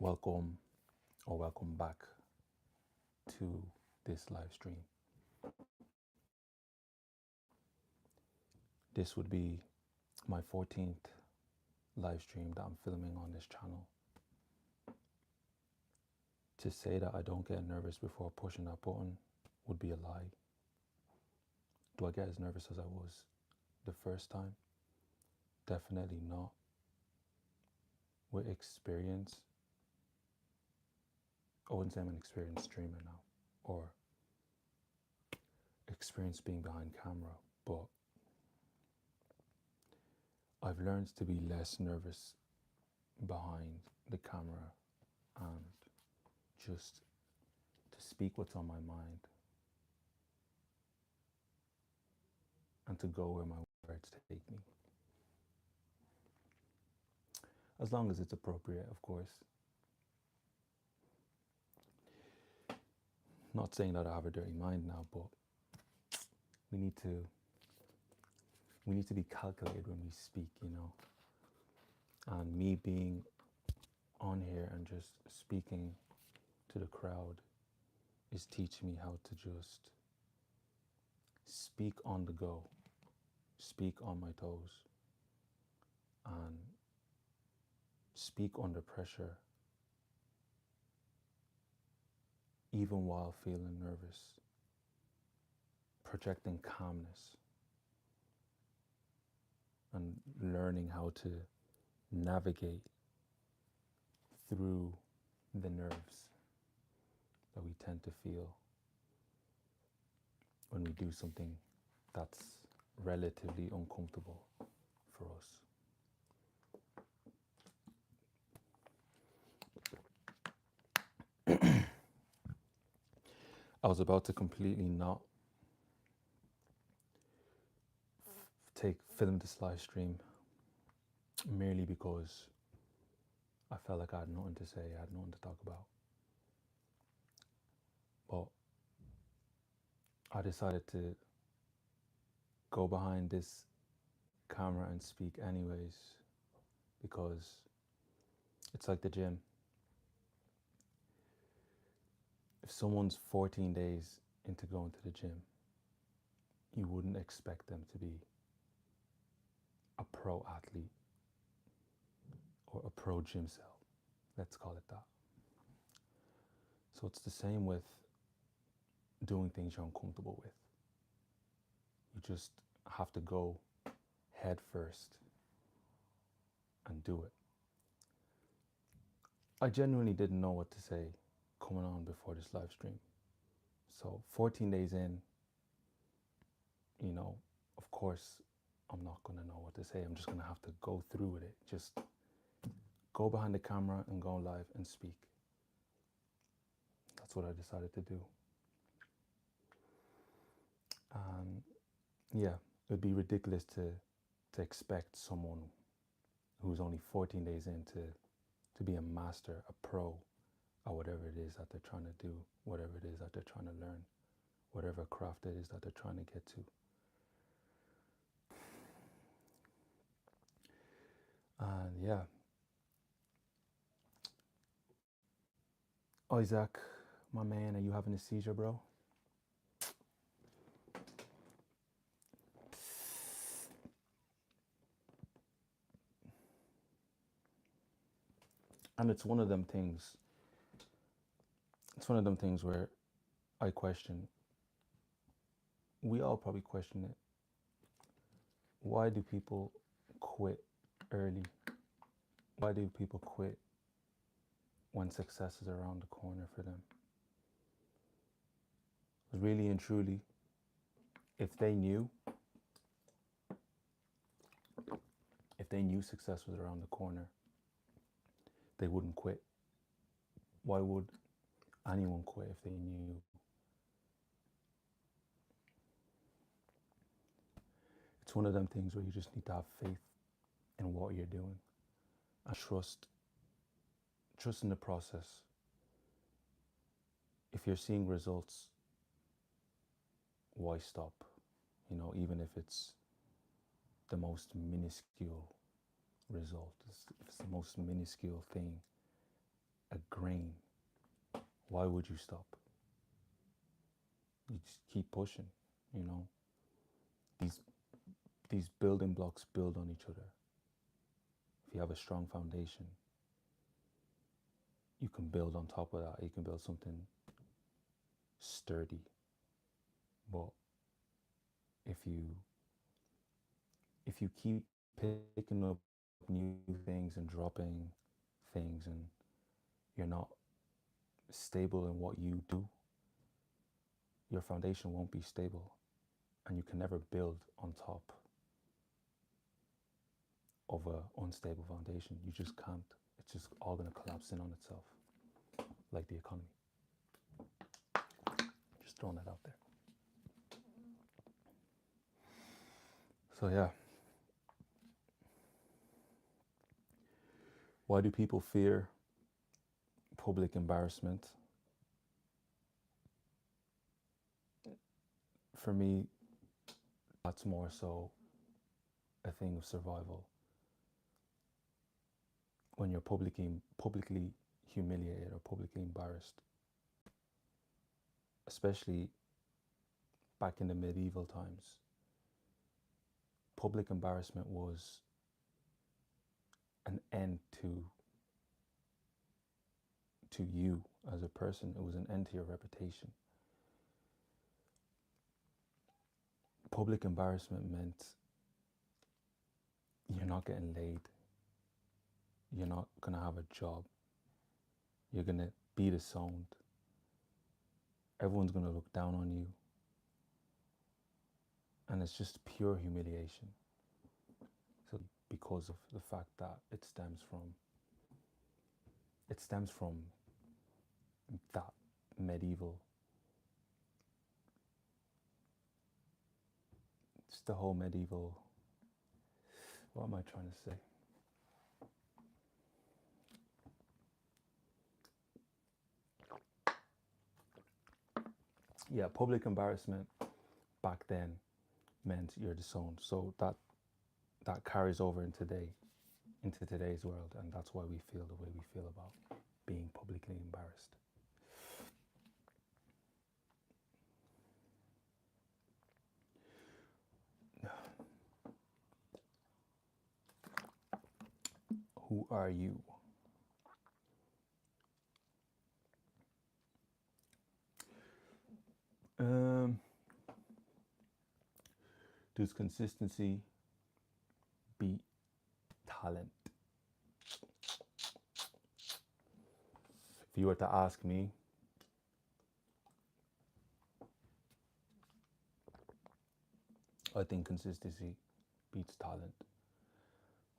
Welcome or welcome back to this live stream. This would be my 14th live stream that I'm filming on this channel. To say that I don't get nervous before pushing that button would be a lie. Do I get as nervous as I was the first time? Definitely not. With experience, I wouldn't say I'm an experienced streamer now, or experienced being behind camera, but I've learned to be less nervous behind the camera and just to speak what's on my mind and to go where my words take me. As long as it's appropriate, of course. Not saying that I have a dirty mind now, but we need to be calculated when we speak, you know. And me being on here and just speaking to the crowd is teaching me how to just speak on the go, speak on my toes, and speak under pressure, even while feeling nervous, projecting calmness, and learning how to navigate through the nerves that we tend to feel when we do something that's relatively uncomfortable for us. I was about to completely not film this live stream merely because I felt like I had nothing to say, I had nothing to talk about. But I decided to go behind this camera and speak anyways, because it's like the gym. If someone's 14 days into going to the gym, you wouldn't expect them to be a pro athlete or a pro gym cell. Let's call it that. So it's the same with doing things you're uncomfortable with. You just have to go head first and do it. I genuinely didn't know what to say coming on before this live stream. So 14 days in, you know, of course, I'm not going to know what to say. I'm just going to have to go through with it. Just go behind the camera and go live and speak. That's what I decided to do. Yeah, it'd be ridiculous to expect someone who's only 14 days in to be a master, a pro at whatever it is that they're trying to do, whatever it is that they're trying to learn, whatever craft it is that they're trying to get to. And yeah. Isaac, my man, are you having a seizure, bro? And it's one of them things where I question, we all probably question it. Why do people quit early? Why do people quit when success is around the corner for them? Really and truly, if they knew success was around the corner, they wouldn't quit. Why would anyone quit if they knew? It's one of them things where you just need to have faith in what you're doing and trust in the process. If you're seeing results, why stop? You know, even if it's the most minuscule result, if it's the most minuscule thing, a grain, why would you stop? You just keep pushing, you know. These these building blocks build on each other. If you have a strong foundation, you can build on top of that. You can build something sturdy. But if you keep picking up new things and dropping things, and you're not stable in what you do, your foundation won't be stable, and you can never build on top of an unstable foundation. You just can't. It's just all going to collapse in on itself, like the economy. Just throwing that out there. So yeah, why do people fear public embarrassment? For me, that's more so a thing of survival. When you're publicly humiliated or publicly embarrassed, especially back in the medieval times, public embarrassment was an end to you as a person. It was an end to your reputation. Public embarrassment meant you're not getting laid, you're not gonna have a job, you're gonna be disowned, everyone's gonna look down on you, and it's just pure humiliation. So because of the fact that it stems from that medieval, it's the whole medieval, what am I trying to say? Yeah, public embarrassment back then meant you're disowned. So that carries over into today's world, and that's why we feel the way we feel about being publicly embarrassed. Who are you? Does consistency beat talent? If you were to ask me, I think consistency beats talent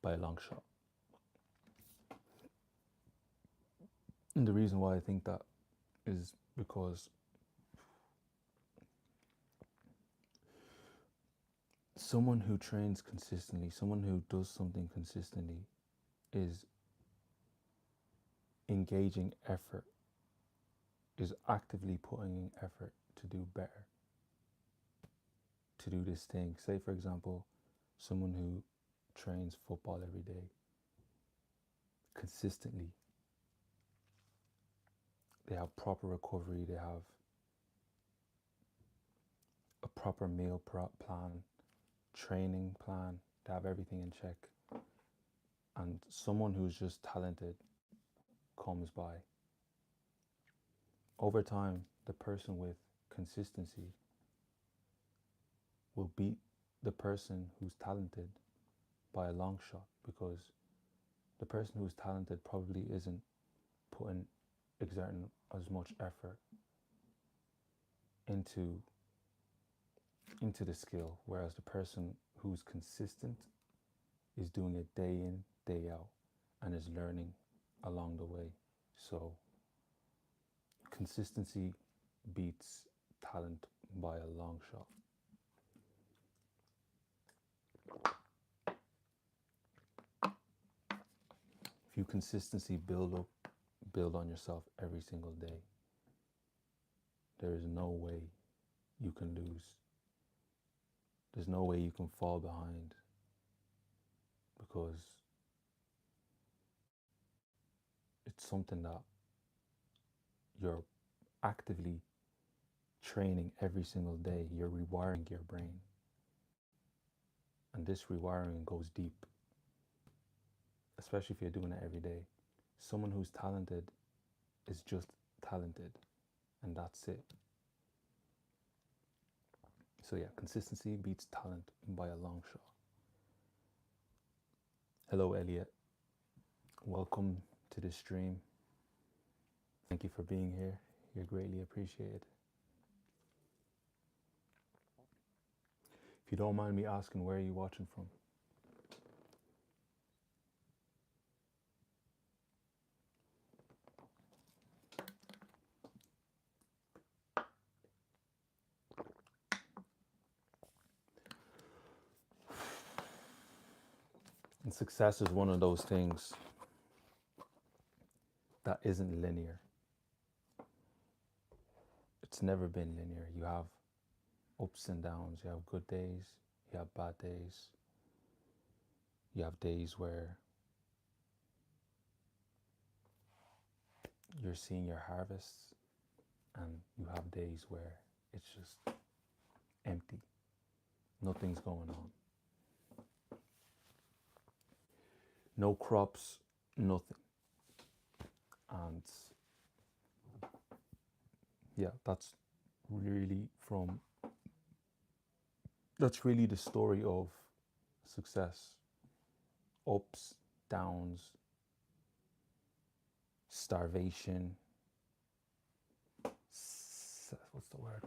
by a long shot. And the reason why I think that is because someone who trains consistently, someone who does something consistently, is engaging effort, is actively putting in effort to do better, to do this thing. Say, for example, someone who trains football every day consistently, they have proper recovery, they have a proper meal plan, training plan, they have everything in check. And someone who's just talented comes by. Over time, the person with consistency will beat the person who's talented by a long shot, because the person who's talented probably isn't exerting as much effort into the skill, whereas the person who's consistent is doing it day in, day out, and is learning along the way. So consistency beats talent by a long shot. If you consistently build on yourself every single day, there is no way you can lose. There's no way you can fall behind, because it's something that you're actively training every single day. You're rewiring your brain. And this rewiring goes deep, especially if you're doing it every day. Someone who's talented is just talented, and that's it. So yeah, consistency beats talent by a long shot. Hello, Elliot. Welcome to the stream. Thank you for being here. You're greatly appreciated. If you don't mind me asking, where are you watching from? And success is one of those things that isn't linear. It's never been linear. You have ups and downs. You have good days, you have bad days. You have days where you're seeing your harvests, and you have days where it's just empty. Nothing's going on. No crops, nothing. And yeah, that's really the story of success. Ups, downs, starvation, what's the word?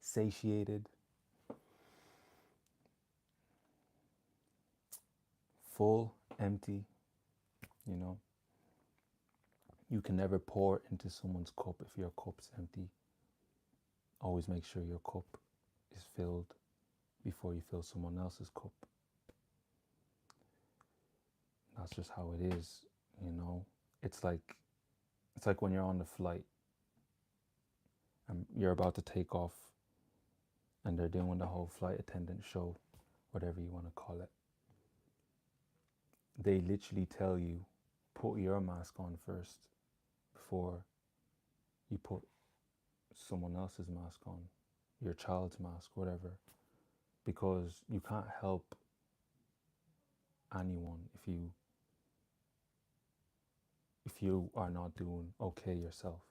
Satiated, full, empty, you know. You can never pour into someone's cup if your cup's empty. Always make sure your cup is filled before you fill someone else's cup. That's just how it is, you know. It's like when you're on the flight and you're about to take off, and they're doing the whole flight attendant show, whatever you want to call it. They literally tell you, put your mask on first before you put someone else's mask on, your child's mask, whatever, because you can't help anyone if you are not doing okay yourself.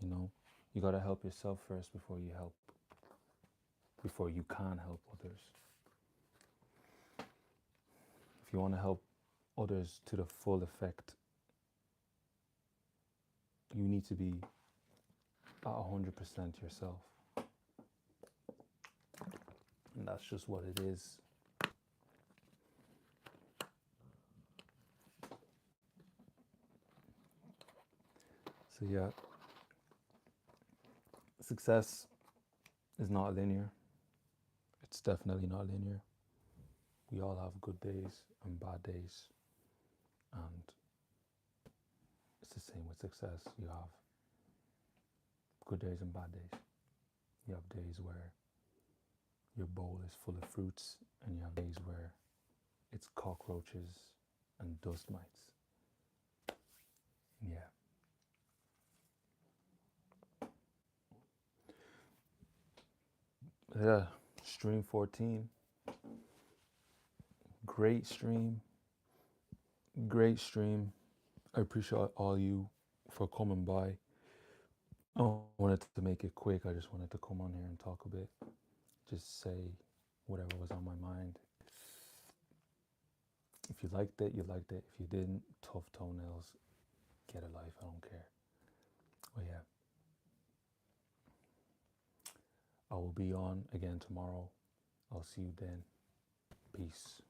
You know, you got to help yourself first before you can help others. If you want to help others to the full effect, you need to be at 100% yourself. And that's just what it is. So yeah, success is not linear. It's definitely not linear. We all have good days and bad days. And it's the same with success. You have good days and bad days. You have days where your bowl is full of fruits, and you have days where it's cockroaches and dust mites. Yeah. Yeah, stream 14. Great stream. Great stream. I appreciate all you for coming by. I wanted to make it quick. I just wanted to come on here and talk a bit. Just say whatever was on my mind. If you liked it, you liked it. If you didn't, tough toenails. Get a life. I don't care. But yeah. I will be on again tomorrow. I'll see you then. Peace.